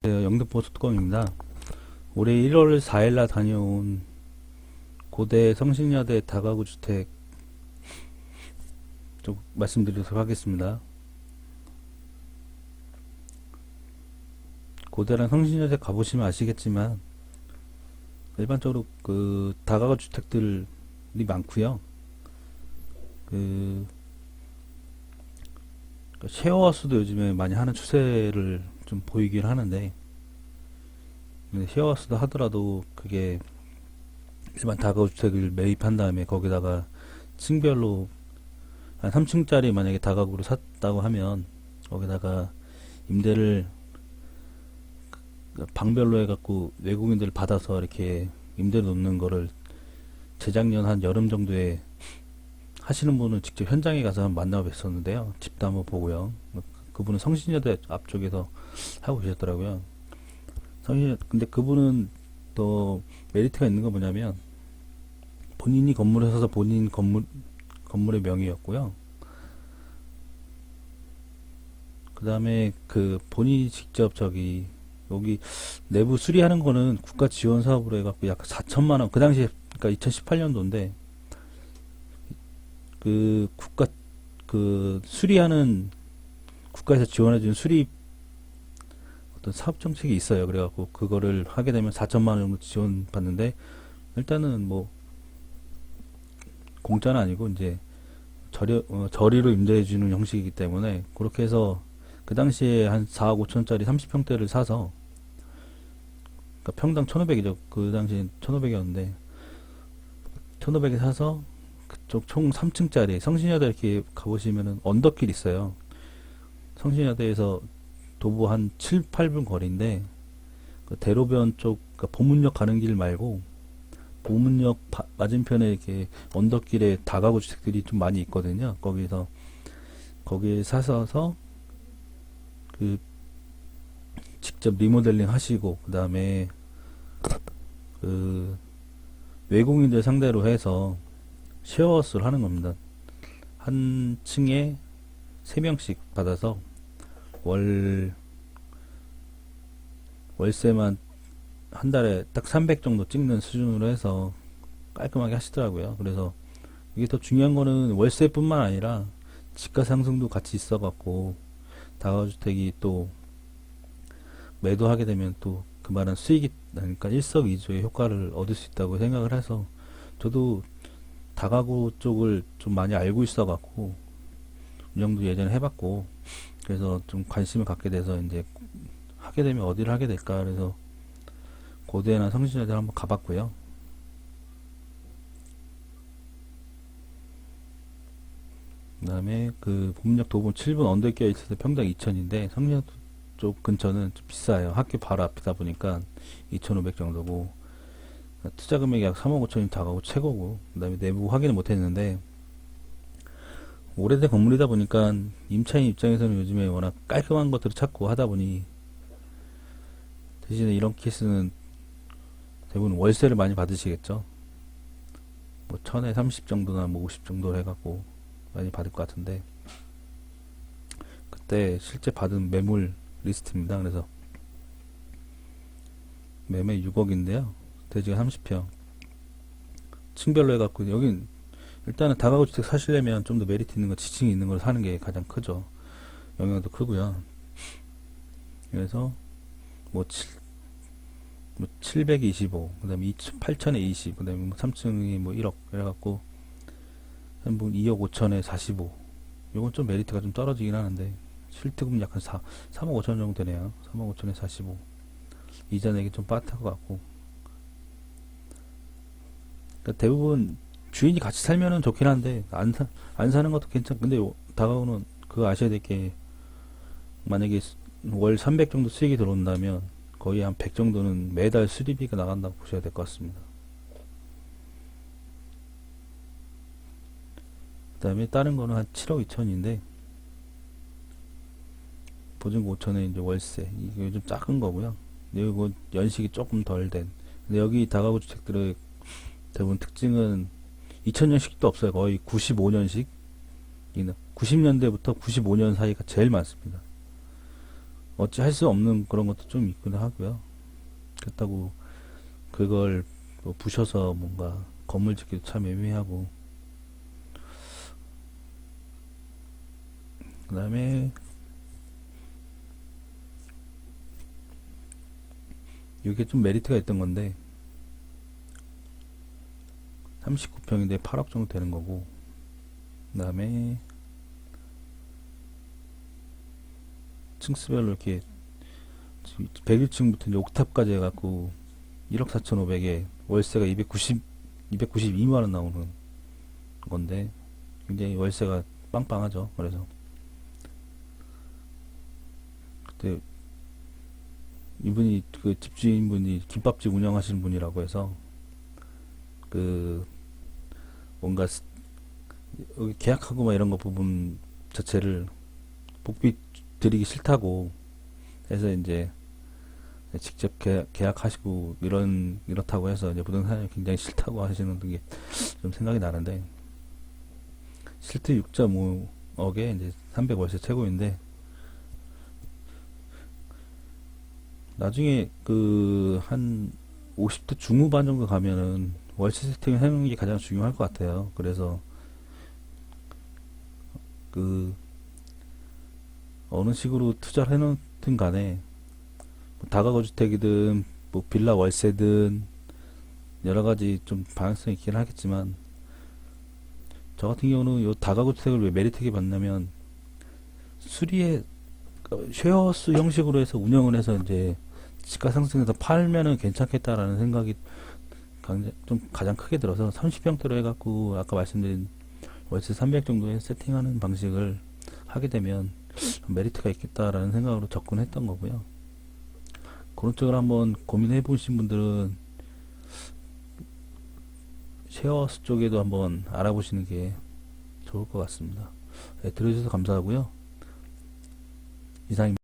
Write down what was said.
안녕하세요. 영등포특검입니다. 올해 1월 4일날 다녀온 고대 성신여대 다가구 주택 좀 말씀드리도록 하겠습니다. 고대랑 성신여대 가보시면 아시겠지만 일반적으로 그 다가구 주택들이 많고요. 그 쉐어하우스도 요즘에 많이 하는 추세를 좀 보이긴 하는데, 쉐어하우스도 하더라도 그게 일반 다가구 주택을 매입한 다음에 거기다가 층별로 한 3층짜리 만약에 다가구를 샀다고 하면 거기다가 임대를 방별로 해갖고 외국인들 받아서 이렇게 임대를 놓는 거를 재작년 한 여름 정도에 하시는 분은 직접 현장에 가서 한번 만나 뵀었는데요. 집도 한번 보고요. 그분은 성신여대 앞쪽에서 하고 계셨더라고요. 근데 그분은 또 메리트가 있는 건 뭐냐면 본인이 건물에 서서 본인 건물의 명의였고요. 그 다음에 그 본인이 직접 여기 내부 수리하는 거는 국가 지원 사업으로 해갖고 약 4천만 원, 그 당시에 그러니까 2018년도인데 수리하는 국가에서 지원해주는 수리 어떤 사업 정책이 있어요. 그래갖고 그거를 하게 되면 4천만 원 정도 지원받는데, 일단은 뭐 공짜는 아니고 이제 저리로 임대해주는 형식이기 때문에 그렇게 해서 그 당시에 한 4억 5천짜리 30평대를 사서, 그러니까 평당 1,500이죠. 그 당시에 1,500이었는데 1,500에 사서 그쪽 총 3층짜리 성신여대 이렇게 가보시면은 언덕길 있어요. 성신여대에서 도보 한 7, 8분 거리인데 그 대로변 쪽, 그러니까 보문역 가는 길 말고 보문역 맞은편에 이렇게 언덕길에 다가구 주택들이 좀 많이 있거든요. 거기에 사서 그 직접 리모델링 하시고, 그 다음에 그 외국인들 상대로 해서 쉐어하우스를 하는 겁니다. 한 층에 3명씩 받아서 월세만 한 달에 딱 300 정도 찍는 수준으로 해서 깔끔하게 하시더라고요. 그래서 이게 더 중요한 거는 월세뿐만 아니라 집가 상승도 같이 있어갖고 다가구주택이 또 매도하게 되면 또 그 말은 수익이 나니까 일석이조의 효과를 얻을 수 있다고 생각을 해서, 저도 다가구 쪽을 좀 많이 알고 있어갖고 운영도 예전에 해봤고, 그래서 좀 관심을 갖게 돼서 이제 하게 되면 어디를 하게 될까, 그래서 고대나 성신여대 한번 가봤고요. 그 다음에 그 봄역 도보 7분 언덕에 있어서 평당 2천인데 성신여대 쪽 근처는 좀 비싸요. 학교 바로 앞이다 보니까 2,500 정도고, 투자 금액이 약 3억 5천이 다가고 최고고, 그 다음에 내부 확인을 못 했는데 오래된 건물이다 보니까 임차인 입장에서는 요즘에 워낙 깔끔한 것들을 찾고 하다 보니, 대신에 이런 케이스는 대부분 월세를 많이 받으시겠죠. 뭐 1000에 30 정도나 뭐 50 정도 해갖고 많이 받을 것 같은데, 그때 실제 받은 매물 리스트입니다. 그래서 매매 6억인데요. 대지가 30평. 층별로 해갖고, 여긴 일단은 다가구 주택 사시려면 좀 더 메리트 있는 거, 지층이 있는 걸 사는 게 가장 크죠. 영향도 크고요. 그래서 뭐 725, 그 다음에 8천에 20, 그 다음에 뭐 3층이 뭐 1억, 그래갖고 한 뭐 2억 5천에 45. 요건 좀 메리트가 좀 떨어지긴 하는데, 실투금 약간 3억 5천 정도 되네요. 3억 5천에 45. 이자 내기 좀 빠듯할 것 같고. 그러니까 대부분 주인이 같이 살면은 좋긴 한데, 안 사는 것도 근데 다가오는 그거 아셔야 될 게, 만약에 월 300 정도 수익이 들어온다면 거의 한 100 정도는 매달 수리비가 나간다고 보셔야 될 것 같습니다. 그 다음에 다른 거는 한 7억 2천인데, 보증금 5천에 이제 월세, 이게 좀 작은 거고요. 그리고 연식이 조금 덜 된. 근데 여기 다가구 주택들의 대부분 특징은 2000년식도 없어요. 거의 95년식. 90년대부터 95년 사이가 제일 많습니다. 어찌 할 수 없는 그런 것도 좀 있기도 하고요. 그렇다고 그걸 뭐 부셔서 뭔가 건물 짓기도 참 애매하고. 그 다음에 이게 좀 메리트가 있던 건데 39평인데 8억 정도 되는 거고, 그 다음에 층수별로 이렇게 101층부터 이제 옥탑까지 해갖고 1억 4,500에 월세가 292만 원 나오는 건데 굉장히 월세가 빵빵하죠. 그래서 그때 이분이 그 집주인분이 김밥집 운영하시는 분이라고 해서 그 뭔가 여기 계약하고 막 이런 거 부분 자체를 복비 드리기 싫다고 해서 이제 직접 계약하시고 이렇다고 해서 이제 부동산이 굉장히 싫다고 하시는 게 좀 생각이 나는데, 실제 6.5억에 이제 300 월세 최고인데 나중에 그 한 50대 중후반 정도 가면은 월세 세팅을 해놓는 게 가장 중요할 것 같아요. 그래서 그 어느 식으로 투자를 해놓든 간에 뭐 다가구 주택이든 뭐 빌라 월세든 여러 가지 좀 방향성이 있긴 하겠지만, 저 같은 경우는 요 다가구 주택을 왜 메리트게 봤냐면 수리에 쉐어스 형식으로 해서 운영을 해서 이제 시가 상승해서 팔면은 괜찮겠다라는 생각이 좀 가장 크게 들어서 30평대로 해갖고 아까 말씀드린 월세 300 정도에 세팅하는 방식을 하게 되면 메리트가 있겠다라는 생각으로 접근했던 거고요. 그런 쪽을 한번 고민해 보신 분들은 쉐어스 쪽에도 한번 알아보시는 게 좋을 것 같습니다. 네, 들어주셔서 감사하고요. 이상입니다.